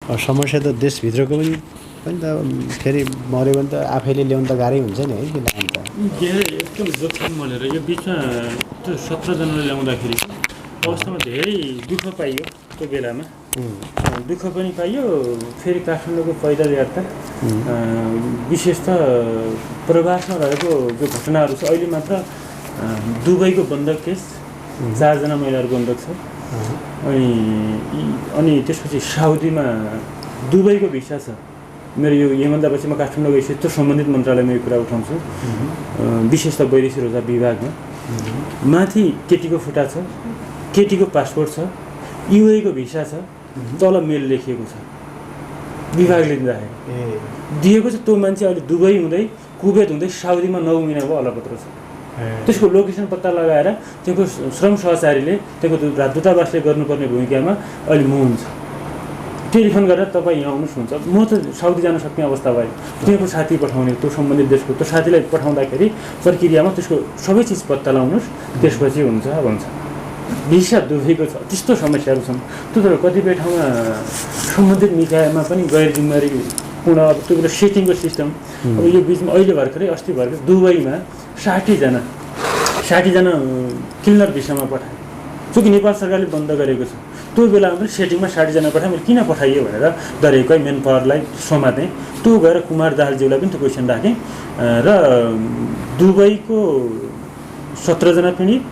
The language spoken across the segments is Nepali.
समस्या त देशभित्रको पनि त फेरि मऱ्यो भने त आफैले ल्याउनु त गाह्रै हुन्छ नि है किन अन्त एकदम जोखिम मलेर यो बिचमा त्यो 17 जनाले ल्याउँदाखेरि अवस्थामा धेरै दुःख पाइयो त्यो बेलामा दुःख पनि पाइयो फेरि काठमाडौँको पहिला यात्रा विशेष त प्रवासमा भएको जो घटनाहरू छ अहिले मात्र दुबईको बन्धक केस 4 जना महिलाहरू बन्धक छ अनि त्यसपछि साउदीमा दुबईको भिसा छ मेरो योभन्दा पछि म काठमाडौँ गएपछि त्यो सम्बन्धित मन्त्रालयमा यो कुरा उठाउँछु विशेष त वैदेशिक रोजगार विभागमा माथि केटीको फुटा छ केटीको पासपोर्ट छ युएको भिसा छ तल मेल लेखिएको छ विभागले दिएको छ त्यो मान्छे अहिले दुबई हुँदै कुवेत हुँदै साउदीमा 9 महिना भयो अलपत्र छ त्यसको लोकेसन पत्ता लगाएर त्यसको श्रम सहचारीले त्यसको दूतावासले गर्नुपर्ने भूमिकामा अहिले म हुन्छ टेलिफोन गरेर तपाईँ यहाँ आउनुहोस् हुन्छ म त साउदी जान सक्ने अवस्था भयो त्यहाँको साथी पठाउने त्यो सम्बन्धित देशको त्यो साथीलाई पठाउँदाखेरि प्रक्रियामा त्यसको सबै चिज पत्ता लगाउनुहोस् त्यसपछि हुन्छ भन्छ भिसा दुबईको छ त्यस्तो समस्याहरू छन् त्यो त कतिपय ठाउँमा सम्बन्धित निकायमा पनि गैर जिम्मेवारी पूर्ण त्यो बेला सेटिङको सिस्टम अब यो बिचमा अहिले भर्खरै अस्ति भर्खर दुबईमा 60 जना क्लिनर भिसामा पठाए चूँकि नेपाल सरकारले बन्द गरेको छ त्यो बेलामा पनि सेटिङमा 60 जना पठाए मैले किन पठाइयो भनेर दरेकै मेन पावरलाई समातेँ त्यो गएर कुमार दाहालज्यूलाई पनि त्यो क्वेसन राखेँ र दुबईको 17 जना पीडित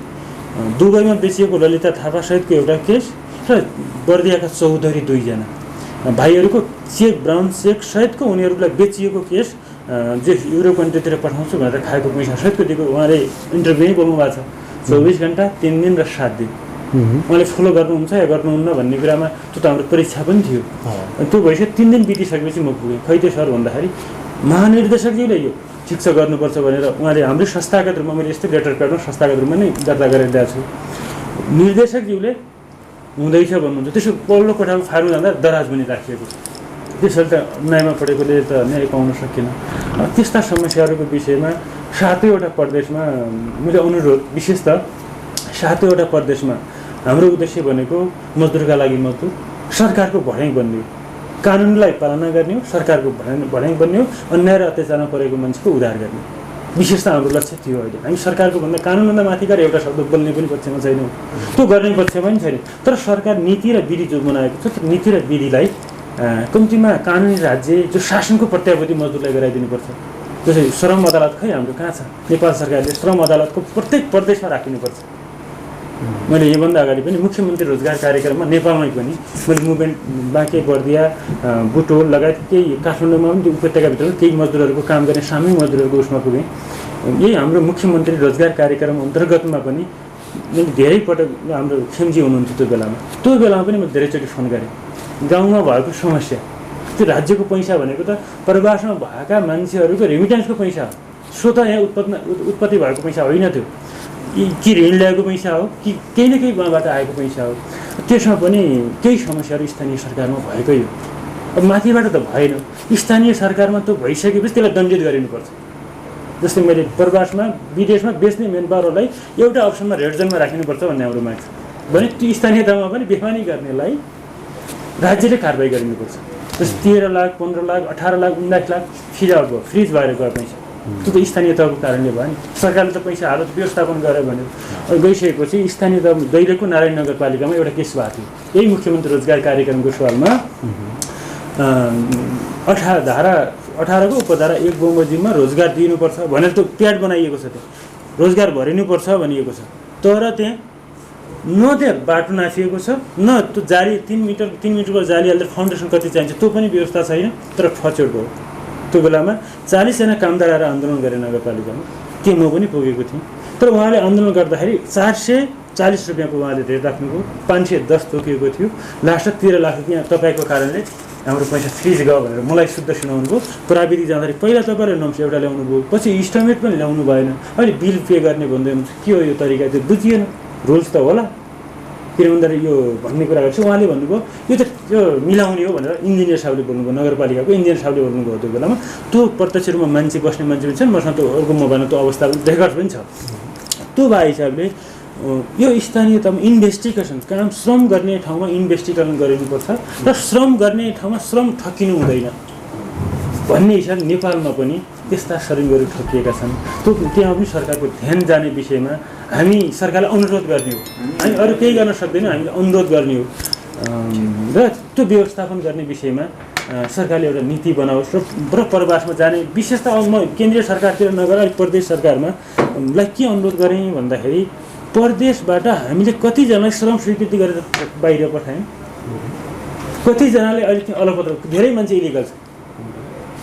दुबईमा बेचिएको ललिता थापा सहितको एउटा केस र बर्दियाका चौधरी 2 जना भाइहरूको चेक ब्राउन चेक सहितको उनीहरूलाई बेचिएको केस जो युरोप कन्ट्रीतिर पठाउँछु भनेर खाएको पैसा सहितको दिएको उहाँले इन्टरभ्यूमै बोल्नु भएको छ 24 घण्टा 3 दिन र 7 दिन उहाँले फलो गर्नुहुन्छ या गर्नुहुन्न भन्ने कुरामा त्यो त हाम्रो परीक्षा पनि थियो त्यो भइसक्यो 3 दिन बितिसकेपछि म पुगेँ खै त्यो सर भन्दाखेरि महानिर्देशकज्यूले यो ठिक छ गर्नुपर्छ भनेर उहाँले हाम्रो संस्थागत रूपमा मैले यस्तै लेटर प्याडमा संस्थागत रूपमा नै दर्ता गरेर ल्याएको छु निर्देशकज्यूले हुँदैछ भन्नुहुन्छ त्यसो पल्लो कोठाको फार्म जाँदा दराज पनि राखिएको छ त्यसरी त न्यायमा पढेकोले त न्याय पाउन सकिन त्यस्ता समस्याहरूको विषयमा 7वटा प्रदेशमा मेरो अनुरोध विशेष त 7वटा प्रदेशमा हाम्रो उद्देश्य भनेको मजदुरका लागि मजदुर सरकारको भड्याङ बन्ने कानुनलाई पालना गर्ने हो सरकारको भड्याङ बन्ने हो अन्याय र अत्याचारमा परेको मान्छेको उद्धार गर्ने विशेष त हाम्रो लक्ष्य थियो अहिले हामी सरकारको भन्दा कानुनभन्दा माथि गएर एउटा शब्द बोल्ने पनि पक्षमा छैनौँ त्यो गर्ने पक्षमा पनि छैन तर सरकार नीति र विधि जो बनाएको छ त्यो नीति र विधिलाई कम्तीमा कानुनी राज्य जो शासनको प्रत्याभूति मजदुरलाई गराइदिनुपर्छ जस्तै श्रम अदालत खै हाम्रो कहाँ छ नेपाल सरकारले श्रम अदालतको प्रत्येक प्रदेशमा राखिनुपर्छ मैले योभन्दा अगाडि पनि मुख्यमन्त्री रोजगार कार्यक्रममा नेपालमै पनि मैले मुभमेन्ट बाँके बर्दिया बुटोल लगायत केही काठमाडौँमा पनि उपत्यकाभित्र केही मजदुरहरूको काम गर्ने सामूहिक मजदुरहरूको उसमा पुगेँ यही हाम्रो मुख्यमन्त्री रोजगार कार्यक्रम अन्तर्गतमा पनि मैले धेरै पटक हाम्रो खेमजी हुनुहुन्थ्यो त्यो बेलामा पनि मैले धेरैचोटि फोन गरेँ गाउँमा भएको समस्या त्यो राज्यको पैसा भनेको त प्रवासमा भएका मान्छेहरूको रेमिटेन्सको पैसा हो स्वतः यहाँ उत्पत्ति भएको पैसा होइन त्यो कि ऋण ल्याएको पैसा हो कि केही न केही उहाँबाट आएको पैसा हो त्यसमा पनि केही समस्याहरू स्थानीय सरकारमा भएकै हो अब माथिबाट त भएन स्थानीय सरकारमा त्यो भइसकेपछि त्यसलाई दण्डित गरिनुपर्छ जस्तै मैले प्रवासमा विदेशमा बेच्ने मेन पावरलाई एउटा अप्सनमा रेड जोनमा राखिनुपर्छ भन्ने हाम्रो माग छ भने त्यो स्थानीय तहमा पनि बेफानी गर्नेलाई राज्यले कारबाही गरिनुपर्छ जस्तै 13 लाख 15 लाख 18 लाख 19 लाख फ्रिज भएर गयो पैसा त्यो त स्थानीय तहको कारणले भयो नि सरकारले त पैसा हालत व्यवस्थापन गरेर भनेर गइसकेपछि स्थानीय तह दैलेखको नारायण नगरपालिकामा एउटा केस भएको थियो यही मुख्यमन्त्री रोजगार कार्यक्रमको सवालमा 18 को उपधारा 1 बमोजिममा रोजगार दिनुपर्छ भनेर त्यो प्याड बनाइएको छ त्यो रोजगार भरिनुपर्छ भनिएको छ तर त्यहाँ न त्यहाँ बाटो नाफिएको छ न त्यो जाली 3 मिटरको जाली हालेर फाउन्डेसन कति चाहिन्छ त्यो पनि व्यवस्था छैन तर फचोड भयो त्यो बेलामा 40 जना कामदार आएर आन्दोलन गरे नगरपालिकामा के म पनि पुगेको थिएँ तर उहाँले आन्दोलन गर्दाखेरि 440 रुपियाँको उहाँले रेट राख्नुभयो 510 तोकिएको थियो लास्ट 13 लाख रुपियाँ तपाईँको कारणले हाम्रो पैसा फ्रिज गयो भनेर मलाई शुद्ध सुनाउनु भयो प्राविधिक जाँदाखेरि पहिला तपाईँले नम्स एउटा ल्याउनु भयो पछि इस्टिमेट पनि ल्याउनु भएन अहिले बिल पे गर्ने भन्दै हुनुहुन्छ के हो यो तरिका त्यो बुझिएन रुल्स त होला किन भन्दाखेरि यो भन्ने कुरा गर्छु उहाँले भन्नुभयो यो त यो मिलाउने हो भनेर इन्जिनियर साहबले बोल्नुभयो नगरपालिकाको इन्जिनियर साहबले बोल्नुभयो त्यो बेलामा त्यो प्रत्यक्ष रूपमा मान्छे बस्ने मान्छे पनि छन् मसँग त्यो अर्को मोबाइलमा त्यो अवस्था रेकर्ड पनि छ त्यो भए हिसाबले यो स्थानीय तहमा इन्भेस्टिगेसन काम श्रम गर्ने ठाउँमा इन्भेस्टिगेसन गरिनुपर्छ र श्रम गर्ने ठाउँमा श्रम ठकिनु हुँदैन भन्ने हिसाबले नेपालमा पनि त्यस्ता श्रमिकहरू ठकिएका छन्। त्यहाँ पनि सरकारको ध्यान जाने विषयमा हामी सरकारलाई अनुरोध गर्ने हो। हामी अरू केही गर्न सक्दैनौँ, हामीले अनुरोध गर्ने हो र त्यो व्यवस्थापन गर्ने विषयमा सरकारले एउटा नीति बनाओस् र प्रवासमा जाने विशेष त म केन्द्रीय सरकारतिर नगएर अलिक प्रदेश सरकारमा लाई के अनुरोध गरेँ भन्दाखेरि प्रदेशबाट हामीले कतिजनालाई श्रम स्वीकृति गरेर बाहिर पठायौँ, कतिजनाले अलिक अलपत्र धेरै मान्छे इलिगल छ।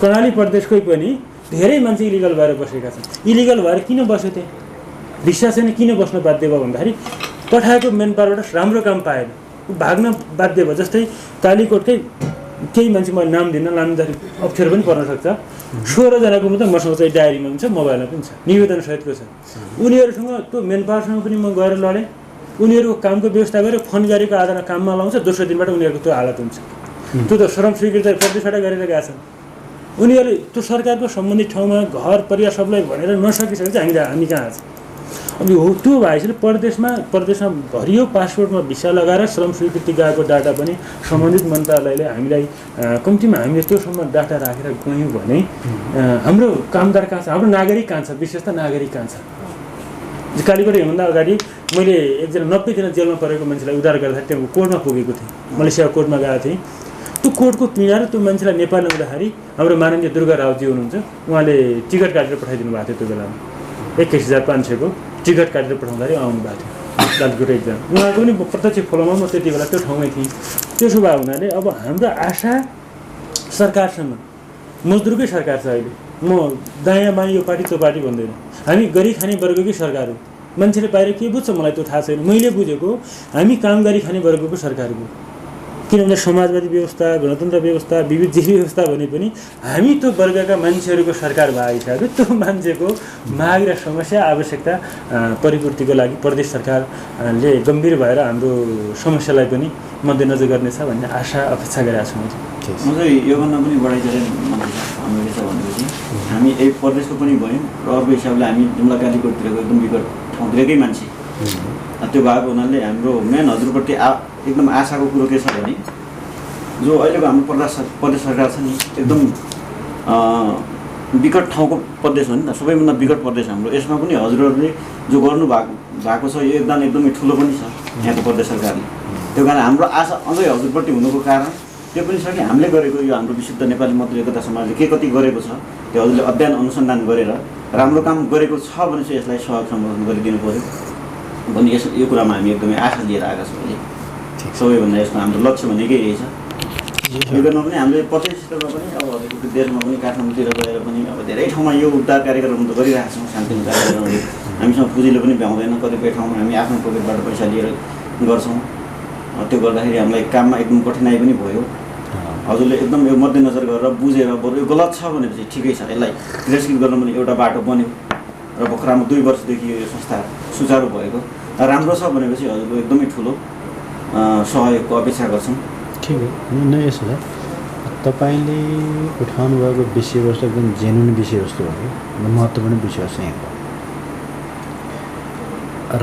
कर्णाली प्रदेशकै पनि धेरै मान्छे इलिगल भएर बसेका छन्। इलिगल भएर किन बस्यो त्यहाँ? भिसा छैन किन बस्न बाध्य भयो भन्दाखेरि पठाएको मेन पावरबाट राम्रो काम पाएन, भाग्न बाध्य भयो। जस्तै कालीकोटकै केही मान्छे मैले नाम दिन लाँदाखेरि अप्ठ्यारो पनि पर्न सक्छ। 16 जनाको मात्रै मसँग चाहिँ डायरीमा पनि छ, मोबाइलमा पनि छ, निवेदन सहितको छ। उनीहरूसँग त्यो मेन पावरसँग पनि म गएर लडेँ। उनीहरूको कामको व्यवस्था गरेर फोन गरेको आधारमा काममा लाउँछ, दोस्रो दिनबाट उनीहरूको त्यो हालत हुन्छ। त्यो त श्रम स्वीकृति प्रदेशबाट गरेर गएका छन्। उनीहरूले त्यो सरकारको सम्बन्धित ठाउँमा घर परिवार सबलाई भनेर नसकिसकेपछि हामी कहाँ छ? अब हो त्यो भएपछि प्रदेशमा भरियो पासपोर्टमा भिसा लगाएर श्रम स्वीकृति गएको डाटा पनि सम्बन्धित मन्त्रालयले हामीलाई कम्तीमा हामीले त्योसम्म डाटा राखेर गयौँ भने हाम्रो कामदार कहाँ छ, हाम्रो नागरिक कहाँ छ, विशेष त नागरिक कहाँ छ। कालीकोट हेर्नुभन्दा अगाडि मैले एकजना 90 दिन जेलमा परेको मान्छेलाई उद्धार गर्दाखेरि त्यो कोर्टमा पुगेको थिएँ। मलेसिया कोर्टमा गएको थिएँ। त्यो कोर्टको पीडा र त्यो मान्छेलाई नेपाल ल्याउँदाखेरि हाम्रो माननीय दुर्गा रावजी हुनुहुन्छ, उहाँले टिकट काटेर पठाइदिनु भएको थियो। त्यो बेलामा 21,500 को टिकट काटेर पठाउँदाखेरि आउनु भएको थियो कालीकोट एकजना। उहाँको पनि प्रत्यक्ष फलोमा म त्यति बेला त्यो ठाउँमै थिएँ। त्यसो भए हुनाले अब हाम्रो आशा सरकारसँग, मजदुरकै सरकार छ अहिले। म दायाँ बायाँ यो पार्टी त्यो पार्टी भन्दैन, हामी गरिब खाने वर्गकै सरकार हो। मान्छेले बाहिर के बुझ्छ मलाई त्यो थाहा छैन। मैले बुझेको हामी काम गरी खाने वर्गको सरकार हो। किनभने समाजवादी व्यवस्था, गणतन्त्र व्यवस्था, विविधजीवी व्यवस्था भने पनि हामी त्यो वर्गका मान्छेहरूको सरकार भए हिसाबले त्यो मान्छेको माग र समस्या आवश्यकता परिपूर्तिको लागि प्रदेश सरकारले गम्भीर भएर हाम्रो समस्यालाई पनि मध्यनजर गर्नेछ भन्ने आशा अपेक्षा गरेको छु। म चाहिँ योभन्दा पनि बढाइ गरेँ हाम्रो के छ भनेपछि हामी एक प्रदेशको पनि भयौँ र अर्को हिसाबले हामी जुम्ला कालीकोटतिरको एकदम विकट ठाउँतिरकै मान्छे। त्यो भएको हुनाले हाम्रो मेन हजुरप्रति एकदम आशाको कुरो के छ भने जो अहिलेको हाम्रो प्रदेश सरकार छ नि एकदम विकट ठाउँको प्रदेश हो नि त, सबैभन्दा विकट प्रदेश हाम्रो। यसमा पनि हजुरहरूले जो गर्नु भएको छ योगदान एकदमै ठुलो पनि छ यहाँको प्रदेश सरकारले। त्यो कारण हाम्रो आशा अझै हजुरप्रति हुनुको कारण त्यो पनि छ कि हामीले गरेको यो हाम्रो विशुद्ध नेपाली मजदुर एकता समाजले के कति गरेको छ त्यो हजुरले अध्ययन अनुसन्धान गरेर राम्रो काम गरेको छ भने चाहिँ यसलाई सहयोग सम्बोधन गरिदिनु पऱ्यो भन्ने यो कुरामा हामी एकदमै आशा लिएर आएका छौँ। अहिले सबैभन्दा यसमा हाम्रो लक्ष्य भनेकै यही छ। यो गर्नमा पनि हामीले प्रत्येक क्षेत्रमा पनि अब हजुरको देशमा पनि काठमाडौँतिर गएर पनि अब धेरै ठाउँमा यो उद्धार कार्यक्रम त गरिरहेका छौँ। शान्ति कार्यक्रमहरू हामीसँग पुँजीले पनि भ्याउँदैन, कतिपय ठाउँमा हामी आफ्नो पकेटबाट पैसा लिएर गर्छौँ। त्यो गर्दाखेरि हामीलाई काममा एकदम कठिनाइ पनि भयो। हजुरले एकदम यो मध्यनजर गरेर बुझेर बरु यो गलत छ भनेपछि ठिकै छ, यसलाई तिरस्कृत गर्न पनि एउटा बाटो बन्यो र भर्खरमा 2 वर्षदेखि यो संस्था सुचारू भएको राम्रो छ भनेपछि हजुरको एकदमै ठुलो सहयोगको अपेक्षा गर्छौँ। ठिक हो न। यसो छ तपाईँले उठाउनु भएको विषयवस्तु एकदम जेन्युन विषयवस्तु हो, महत्त्वपूर्ण विषयवस्तु यहाँको।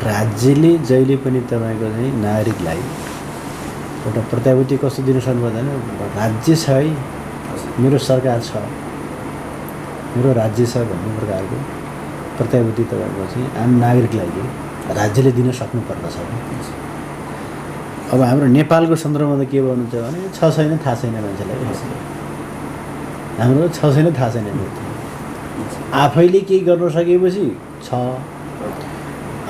राज्यले जहिले पनि तपाईँको चाहिँ नागरिकलाई एउटा प्रत्याभूति कस्तो दिन सक्नुपर्दैन, राज्य छ है, मेरो सरकार छ, मेरो राज्य छ भन्ने प्रकारको प्रत्याभूति तपाईँको चाहिँ आम नागरिकलाई राज्यले दिन सक्नुपर्दछ। अब हाम्रो नेपालको सन्दर्भमा त के भन्नुहुन्छ भने छ छैन थाहा छैन मान्छेलाई, हाम्रो छ छैन थाहा छैन। आफैले केही गर्न सकेपछि छ,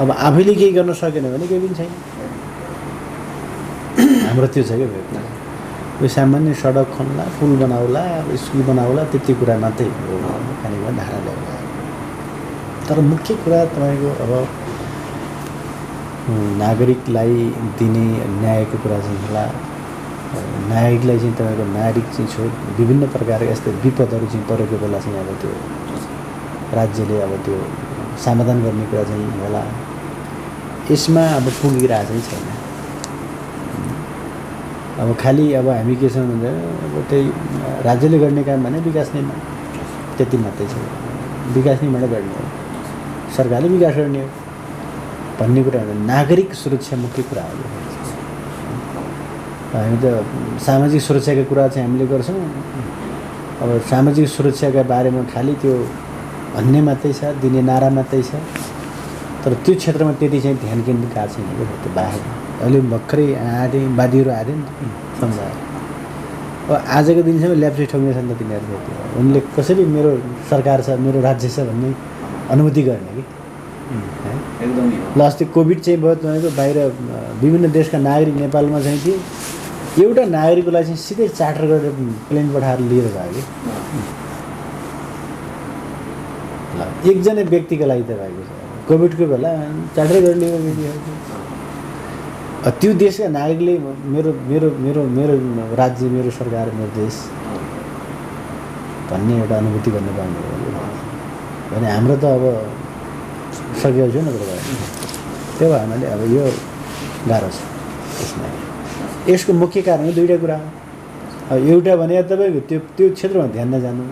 अब आफैले केही गर्न सकेन भने केही पनि छैन। हाम्रो त्यो छ क्या यो सामान्य सडक खन्ला, पुल बनाउला, स्कुल बनाउला, त्यति कुरा मात्रै हो खानेमा धारा ल्याउला। तर मुख्य कुरा तपाईँको अब नागरिकलाई दिने न्यायको कुरा चाहिँ होला। नागरिकलाई चाहिँ तपाईँको नागरिक चाहिँ विभिन्न प्रकारका यस्तो विपदहरू चाहिँ परेको बेला चाहिँ अब त्यो राज्यले अब त्यो समाधान गर्ने कुरा चाहिँ होला। यसमा अब पुगिरहेको चाहिँ छैन। अब खालि अब हामी के छौँ भन्दा अब त्यही राज्यले गर्ने काम भने विकास नै त्यति मात्रै छ। विकास नै मात्रै गर्ने हो, सरकारले विकास गर्ने हो। भन्ने कुरा हो। नागरिक सुरक्षा मुख्य कुरा हो। हामी त सामाजिक सुरक्षाको कुरा चाहिँ हामीले गर्छौँ। अब सामाजिक सुरक्षाका बारेमा खालि त्यो भन्ने मात्रै छ, दिने नारा मात्रै छ, तर त्यो क्षेत्रमा त्यति चाहिँ ध्यान केन्द्रित गएको छैन क्या त्यो बाहेक। अहिले भर्खरै आँटे वादीहरू आँटे नि सम्झाएर अब आजको दिनसम्म ल्याप्चे ठोक्ने छन् त तिनीहरू। उनले कसरी मेरो सरकार छ, मेरो राज्य छ भन्ने अनुभूति गर्ने कि एकदमै ल अस्ति कोभिड चाहिँ भयो तपाईँको बाहिर विभिन्न देशका नागरिक नेपालमा चाहिँ थिए। एउटा नागरिकलाई चाहिँ सिधै चार्टर गरेर प्लेन पठाएर लिएर गयो कि ल एकजना व्यक्तिको लागि त भएको छ। कोभिडको बेला चार्टर गरेर लिएर गयो। त्यो देशका नागरिकले मेरो मेरो मेरो मेरो राज्य, मेरो सरकार, मेरो देश भन्ने एउटा अनुभूति गर्न पाउनु हो भने हाम्रो त अब सकेको छैन त। त्यो भएर मैले अब यो गाह्रो छ यसमा। यसको मुख्य कारण दुईवटा कुरा हो। अब एउटा भने तपाईँको त्यो क्षेत्रमा ध्यान नजानु,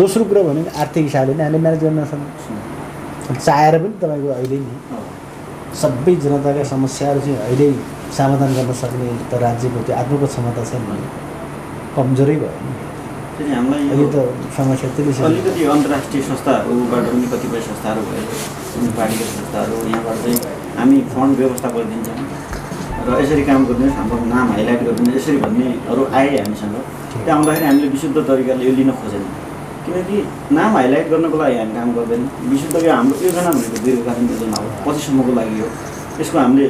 दोस्रो कुरा भनेको आर्थिक हिसाबले नै हामीले म्यानेज गर्न नसक्नु। चाहेर पनि तपाईँको अहिले नि सबै जनताका समस्याहरू चाहिँ अहिले समाधान गर्न सक्ने त राज्यको त्यो आत्मको क्षमता छैन भने कमजोरै भयो नि। फेरि हामीलाई अहिले त समस्या त्यति छ। अलिकति अन्तर्राष्ट्रिय संस्थाहरूबाट पनि कतिपय संस्थाहरू भयो, कुनै पार्टीका संस्थाहरू यहाँबाट चाहिँ हामी फन्ड व्यवस्था गरिदिन्छौँ र यसरी काम गरिदिनुहोस्, हाम्रो नाम हाइलाइट गरिदिनुहोस् यसरी भन्नेहरू आए हामीसँग। त्यो आउँदाखेरि हामीले विशुद्ध तरिकाले यो लिन खोजेनौँ, किनकि नाम हाइलाइट गर्नको लागि हामी काम गर्दैनौँ। विशुद्ध यो हाम्रो योजना भनेको दीर्घकालीन योजना हो, पछिसम्मको लागि हो। यसको हामीले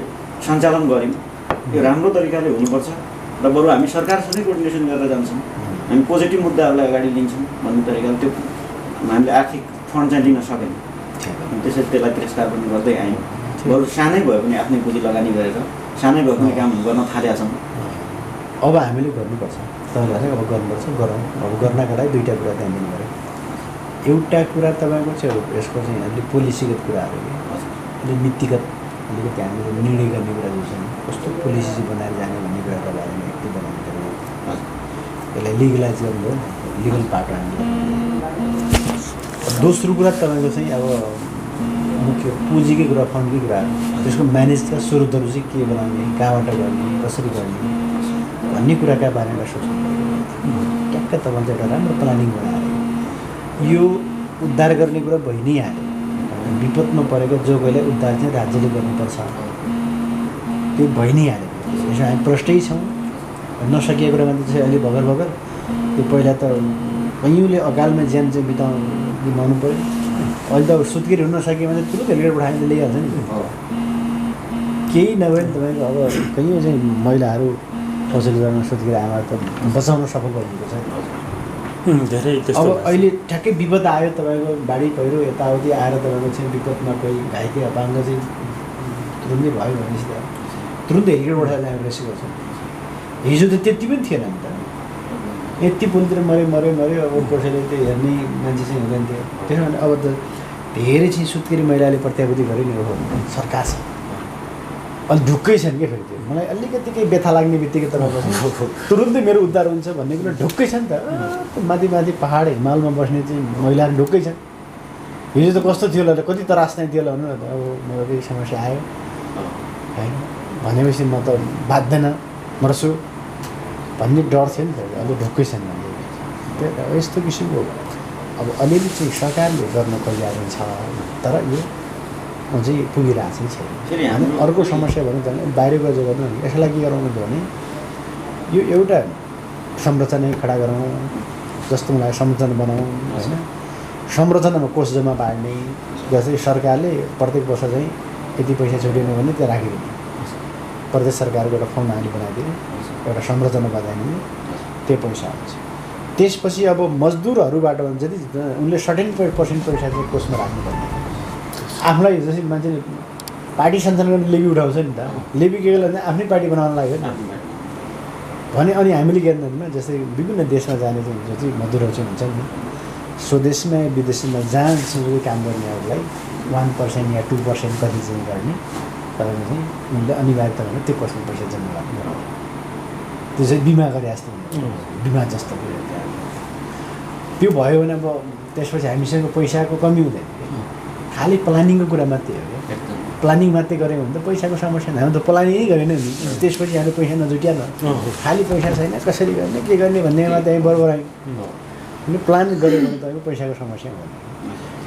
सञ्चालन गऱ्यौँ, यो राम्रो तरिकाले हुनुपर्छ र बरु हामी सरकारसँगै कोर्डिनेसन गरेर जान्छौँ। हामी पोजिटिभ मुद्दाहरूलाई अगाडि लिन्छौँ भन्ने तरिकाले त्यो हामीले आर्थिक फन्ड चाहिँ दिन सकेनौँ। त्यसरी त्यसलाई तिरस्कार पनि गर्दै आयौँ। बरु सानै भए पनि आफ्नै पुँजी लगानी गरेर सानै भए पनि काम गर्न थालेका छौँ। अब हामीले गर्नुपर्छ, तपाईँलाई अब गर्नुपर्छ, गरौँ। अब गर्नका लागि दुईवटा कुरा ध्यान दिनु पऱ्यो। एउटा कुरा तपाईँको चाहिँ यसको चाहिँ हामीले पोलिसीगत कुराहरू अलि नीतिगत अलिकति हामीले निर्णय गर्ने कुरा जो छ कस्तो पोलिसी चाहिँ बनाएर जाने भन्ने कुराको बारेमा एकदम बनाउनु पऱ्यो। यसलाई लिगलाइज गर्नुभयो, लिगल पार्ट हामीले। दोस्रो कुरा तपाईँको चाहिँ अब मुख्य पुँजीकै कुरा, फन्डकै कुरा, त्यसको म्यानेजका स्रोतहरू चाहिँ के बनाउने, कहाँबाट गर्ने, कसरी गर्ने भन्ने कुराका बारेमा सोच्नु पऱ्यो। ट्याक्क तपाईँले एउटा राम्रो प्लानिङ बनाएर यो उद्धार गर्ने कुरा भइ नै हाल्यो। विपदमा परेको जो गएले उद्धार चाहिँ राज्यले गर्नुपर्छ, त्यो भइ नै हाल्यो। यसमा हामी प्रष्टै छौँ। नसकिएको कुरामा चाहिँ अहिले भर्खर त्यो पहिला त कैयौँले अकालमा ज्यान चाहिँ बिताउनु पऱ्यो। अहिले त सुत्केरी हुन नसक्यो भने तुरन्त हेलिकप्टर पठाएर ल्याइहाल्छ नि। केही नभए पनि तपाईँको अब कैयौँ चाहिँ महिलाहरू हस्पिटलमा सुत्केरी आमा त बचाउन सफल भएको छ। धेरै अब अहिले ठ्याक्कै विपद आयो, तपाईँको बाढी पहिरो यताउति आएर तपाईँको चाहिँ विपदमा कोही घाइते अपाङ्ग चाहिँ तुरुन्तै भयो भनेपछि त तुरुन्तै हेलिकप्टर पठाएर ल्याएर रेस्क्यु गर्छ। हिजो त त्यति पनि थिएन नि त। यति पुलतिर मऱ्यो अब कसैले त्यो हेर्ने मान्छे चाहिँ हुँदैन थियो। त्यसो भने अब त धेरै चाहिँ सुत्केरी महिलाले प्रत्याभूति गरे नि। हो सरकार छ, अलि ढुक्कै छन् क्या। फेरि त्यो मलाई अलिकति केही व्यथा लाग्ने बित्तिकै तपाईँको तुरुन्तै मेरो उद्धार हुन्छ भन्ने कुरा ढुक्कै छ नि त। माथि पहाड हिमालमा बस्ने चाहिँ महिलाहरू ढुक्कै छन्। हिजो त कस्तो थियो होला, कति त्रास नै थियो होला भन्नु न। अब मेरो केही समस्या आयो होइन भनेपछि म त बाध्दैन मर्छु भन्ने डर थियो नि त। अब ढुक्कै छन् भन्ने। त्यो यस्तो किसिमको अब अलिअलि चाहिँ सरकारले गर्न खोजिरहेको छ, तर यो चाहिँ पुगिरहेको चाहिँ छैन। अनि अर्को समस्या भनौँ त बाहिर गएर गर्नु यसलाई के गराउनु भयो भने यो एउटा संरचना खडा गरौँ जस्तो मलाई संरचना बनाऊँ होइन। संरचनामा कोष जम्मा पार्ने जस्तै सरकारले प्रत्येक वर्ष चाहिँ यति पैसा छुट्याउने भने त्यो राखिदिने, प्रदेश सरकारको एउटा फन्ड हामीले बनाइदिने, एउटा संरचना बनाइदिने, त्यो पैसा हुन्छ। त्यसपछि अब मजदुरहरूबाट जति उनले 70% पैसा चाहिँ कोषमा राख्नुपर्ने। आफूलाई जसरी मान्छेले पार्टी सञ्चालन गर्ने लेबी उठाउँछ नि त, लेबी के गर्दा आफ्नै पार्टी बनाउन लाग्यो नि भने। अनि हामीले के गर्दैनौँ जस्तै विभिन्न देशमा जाने चाहिँ जो चाहिँ मजदुरहरू चाहिँ हुन्छ नि, स्वदेशमा विदेशमा जहाँ चाहिँ काम गर्नेहरूलाई 1% या 2% कति चाहिँ गर्ने तपाईँको चाहिँ उनले अनिवार्यता भनेर त्यो कोषमा पैसा जम्मा गर्नु। त्यो चाहिँ बिमा गरे जस्तो हुन्छ, बिमा जस्तो त्यो भयो भने अब त्यसपछि हामीसँग पैसाको कमी हुँदैन, खालि प्लानिङको कुरा मात्रै हो क्या। प्लानिङ मात्रै गऱ्यौँ भने त पैसाको समस्या हामी त प्लानिङै गरेन नि त्यसपछि हामीले पैसा नजुट्या न खालि पैसा छैन कसरी गर्ने के गर्ने भन्नेमा त्यहीँ बराबर आयौँ प्लान गऱ्यो भने तपाईँको पैसाको समस्या हुँदैन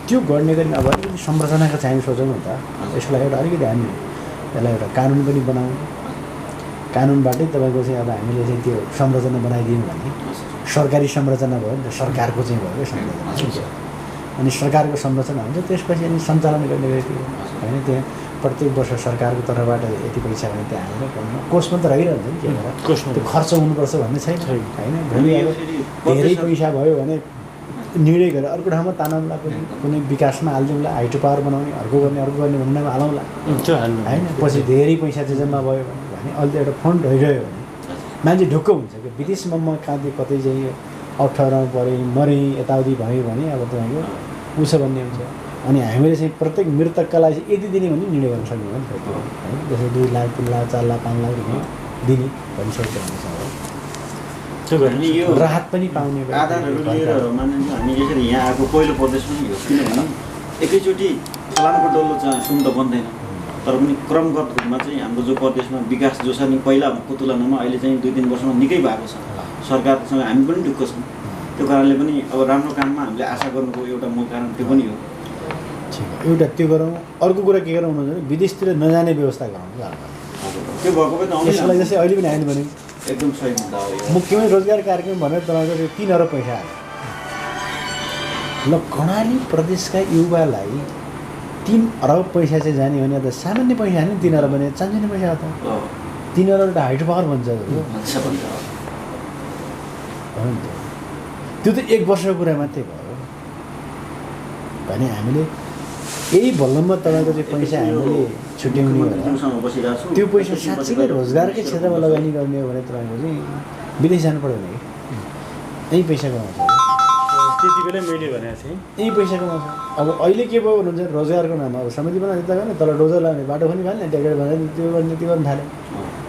त्यो गर्ने गरी अब अलिकति संरचनाको चाहिँ हामी सोचौँ नि त यसलाई एउटा अलिकति हामी यसलाई एउटा कानुन पनि बनाउँ कानुनबाटै तपाईँको चाहिँ अब हामीले चाहिँ त्यो संरचना बनाइदियौँ भने सरकारी संरचना भयो नि त सरकारको चाहिँ भयो संरचना अनि सरकारको संरचना हुन्छ त्यसपछि अनि सञ्चालन गर्ने व्यक्ति होइन त्यहाँ प्रत्येक वर्ष सरकारको तर्फबाट यति पैसा भने त्यहाँ हालेर कोषमा त रहिरहन्छ नि त्यो त्यो खर्च हुनुपर्छ भन्ने छैन होइन भोलि अब धेरै पैसा भयो भने निर्णय गरेर अर्को ठाउँमा तानौँला कुनै विकासमा हालिदिउँला हाइड्रो पावर बनाउने अर्को गर्ने भन्नेमा हालौँला होइन पछि धेरै पैसा चाहिँ जम्मा भयो भने अहिले एउटा फन्ड रहिरह्यो भने मान्छे ढुक्क हुन्छ कि विदेशमा म कतै चाहिँ अप्ठ्यारोमा परेँ मरेँ यताउति भयो भने अब तपाईँको उसो भन्ने हुन्छ अनि हामीले चाहिँ प्रत्येक मृतकका लागि चाहिँ यति दिने भने निर्णय गर्न सक्ने हो नि त होइन जस्तै 2 लाख 3 लाख 4 लाख 5 लाख रुपियाँ दिने भनिसकेको हुन्छ यो राहत पनि पाउने आधारहरू लिएर मानिन्छ हामी यसरी यहाँ आएको पहिलो प्रदेश पनि हो किनभने एकैचोटि चलानको डल्लो चाहिँ सुन त बन्दैन तर पनि क्रमगत रूपमा चाहिँ हाम्रो जो प्रदेशमा विकास जो छ नि पहिलाको तुलनामा अहिले चाहिँ 2-3 वर्षमा निकै भएको छ सरकारसँग हामी पनि ढुक्क छौँ त्यो कारणले पनि अब राम्रो काममा हामीले आशा गर्नुको एउटा मूल कारण त्यो पनि हो एउटा त्यो गरौँ अर्को कुरा के गरौँ भने विदेशतिर नजाने व्यवस्था गरौँ त्यो भएको पनि यसलाई जस्तै अहिले पनि हामीले भने एकदम सही मुद्दा हो मुख्यमन्त्री रोजगार कार्यक्रम भनेर तपाईँको 3 अरब पैसा आयो ल कर्णाली प्रदेशका युवालाई 3 अरब पैसा चाहिँ जाने भने त सामान्य पैसा होइन 3 अरब भने चान्जिने पैसा हो त 3 अरब एउटा हाइड्रो पावर भन्छ त्यो त 1 वर्षको कुरा मात्रै भयो भने हामीले यही बल्लममा तपाईँको चाहिँ पैसा हामीले छुट्याउने हो त्यो पैसा साँच्चै रोजगारकै क्षेत्रमा लगानी गर्ने हो भने तपाईँको चाहिँ विदेश जानु पर्दैन कि यही पैसा कमाउँछ त्यति बेला मैले भनेको थिएँ यही पैसा कमाउँछ अब अहिले के भयो भन्नुहुन्छ रोजगारको नाममा अब समिति बनाएर त गर्ने तल डोजर लगाउने बाटो पनि खाने ट्याक्टर बनाएर त्यो गर्ने थालेँ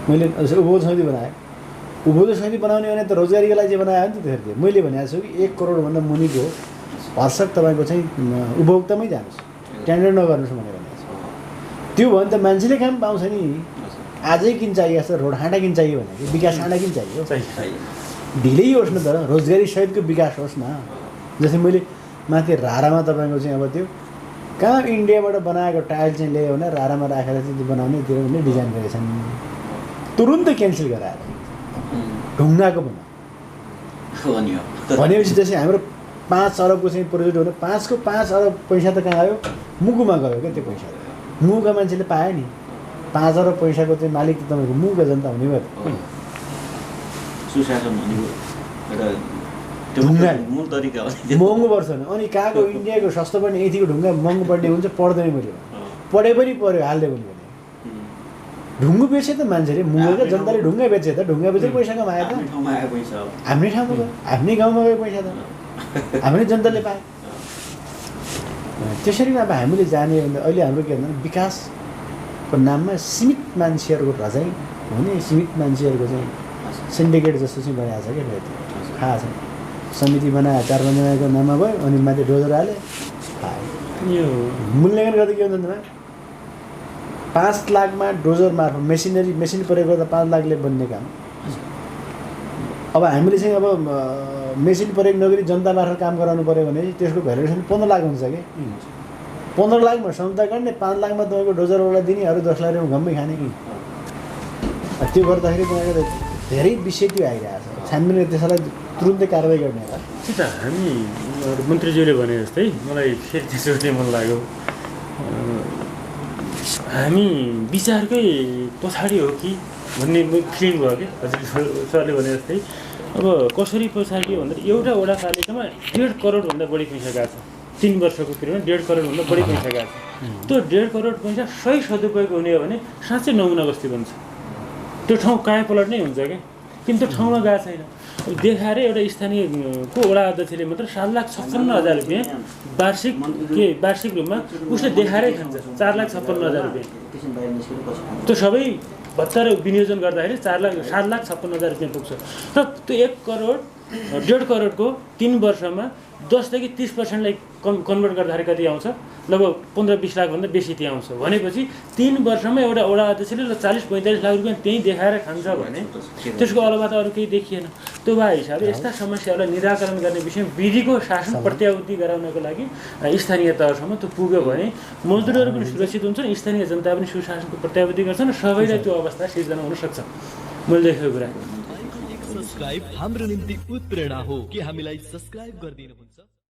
मैले उभो समिति बनाएँ उभो समिति बनाउने भने त रोजगारीको लागि चाहिँ बनायो नि त त्यसरी मैले भनेको छु कि 1 करोडभन्दा मुनिको भर्सक तपाईँको चाहिँ उपभोक्तामै जानुहोस् टेन्डर नगर्नुहोस् भनेर भनेको छु त्यो भयो भने त मान्छेले काम पाउँछ नि आजै किन चाहिएको छ रोड हाँडा किन चाहियो भने विकास हाँडा किन चाहियो ढिलै होस् न तर रोजगारी सहितको विकास होस् न जस्तै मैले माथि रारामा तपाईँको चाहिँ अब त्यो कहाँ इन्डियाबाट बनाएको टाइल चाहिँ ल्यायो भने रारामा राखेर चाहिँ बनाउने त्यो भने डिजाइन गरेछन् तुरुन्तै क्यान्सल गराएर ढुङ्गाको बनाऊ भनेपछि जस्तै हाम्रो 5 अरबको चाहिँ प्रोजेक्ट हो भने 5 को 5 अरब पैसा त कहाँ आयो मुगुमा गयो क्या त्यो पैसा मुगुका मान्छेले पायो नि 5 अरब पैसाको चाहिँ मालिक त तपाईँको मुगुका जनता हुने भयो सुशासन भनेको एउटा ढुङ्गा मूल तरिका हो महँगो पर्छ नि अनि कहाँको इन्डियाको सस्तो पनि यतिको ढुङ्गा महँगो पर्ने हुन्छ पर्दैन मैले पढे पनि पऱ्यो हाल्दै पनि भने ढुङ्गो बेचे त मान्छेले मुगेको जनताले ढुङ्गा बेचे त ढुङ्गा बेचेर पैसा कमायो त आफ्नै ठाउँमा गयो आफ्नै गाउँमा गयो पैसा त आफ्नै जनताले पायो त्यसरी अब हामीले जाने भने अहिले हाम्रो के भन्दा विकासको नाममा सीमित मान्छेहरूको रजाइ हुने सीमित मान्छेहरूको चाहिँ सिन्डिकेट जस्तो चाहिँ बनाएको छ क्या थाहा छ समिति बनायो 4-5 जनाको नाममा भयो अनि माथि डोजर हाले यो मूल्याङ्कन गर्दा के हुन्छ 5 लाखमा डोजर मार्फत मेसिन प्रयोग गर्दा 5 लाखले बन्ने काम अब हामीले चाहिँ अब मेसिन प्रयोग नगरी जनता मार्फत काम गराउनु पऱ्यो भने त्यसको भ्यालुएसन 15 लाख हुन्छ कि 15 लाखमा संस्था गर्ने 5 लाखमा तपाईँको डोजरवाला दिने अरू 10 लाख घम्मै खाने कि त्यो गर्दाखेरि तपाईँको धेरै विषय त्यो आइरहेको छ छानबिन त्यसलाई तुरुन्तै कारवाही गर्ने होला त्यही त हामी मन्त्रीज्यूले भने जस्तै मलाई फेरि त्यसोले मन लाग्यो हामी विचारकै पछाडि हो कि भन्ने फिलिङ भयो कि हजुर सरले भने जस्तै अब कसरी पछाडि भन्दा एउटा वडा पालिकामा 1.5 करोडभन्दा बढी पैसा गएको छ 3 वर्षको पिरियडमा 1.5 करोडभन्दा बढी पैसा गएको छ त्यो 1.5 करोड पैसा सही सदुपयोग हुने हो भने साँच्चै नमुना बस्ती बन्छ त्यो ठाउँ काया पलट नै हुन्छ क्या किन त्यो ठाउँमा गएको छैन देखाएर एउटा स्थानीयको वडा अध्यक्षले मात्र 7,56,000 रुपियाँ वार्षिक रूपमा उसले देखाएरै खान्छ 4,56,000 रुपियाँ त्यो सबै भत्ता र विनियोजन गर्दाखेरि 7,56,000 रुपियाँ पुग्छ र त्यो 1 करोड 1.5 करोडको 3 वर्षमा 10 देखि 30%लाई कन्भर्ट गर्दाखेरि कति आउँछ लगभग 15-20 लाखभन्दा बेसी त्यहाँ आउँछ भनेपछि 3 वर्षमा एउटा वडा अध्यक्षले 40-45 लाख रुपियाँ त्यहीँ देखाएर खान्छ भने त्यसको अलावा त अरू केही देखिएन। त्यो भए हिसाबले यस्ता समस्याहरूलाई निराकरण गर्ने विषयमा विधिको शासन प्रत्याभूति गराउनको लागि स्थानीय तहसम्म त्यो पुग्यो भने मजदुरहरू पनि सुरक्षित हुन्छन्, स्थानीय जनता पनि सुशासनको प्रत्याभूति गर्छन् र सबैलाई त्यो अवस्था सिर्जना हुन सक्छ। मैले देखेको कुरा सब्स्क्राइब हाम्रो निम्ति उत्प्रेरणा हो कि हामीलाई सब्स्क्राइब गरिदिनुहुन्छ।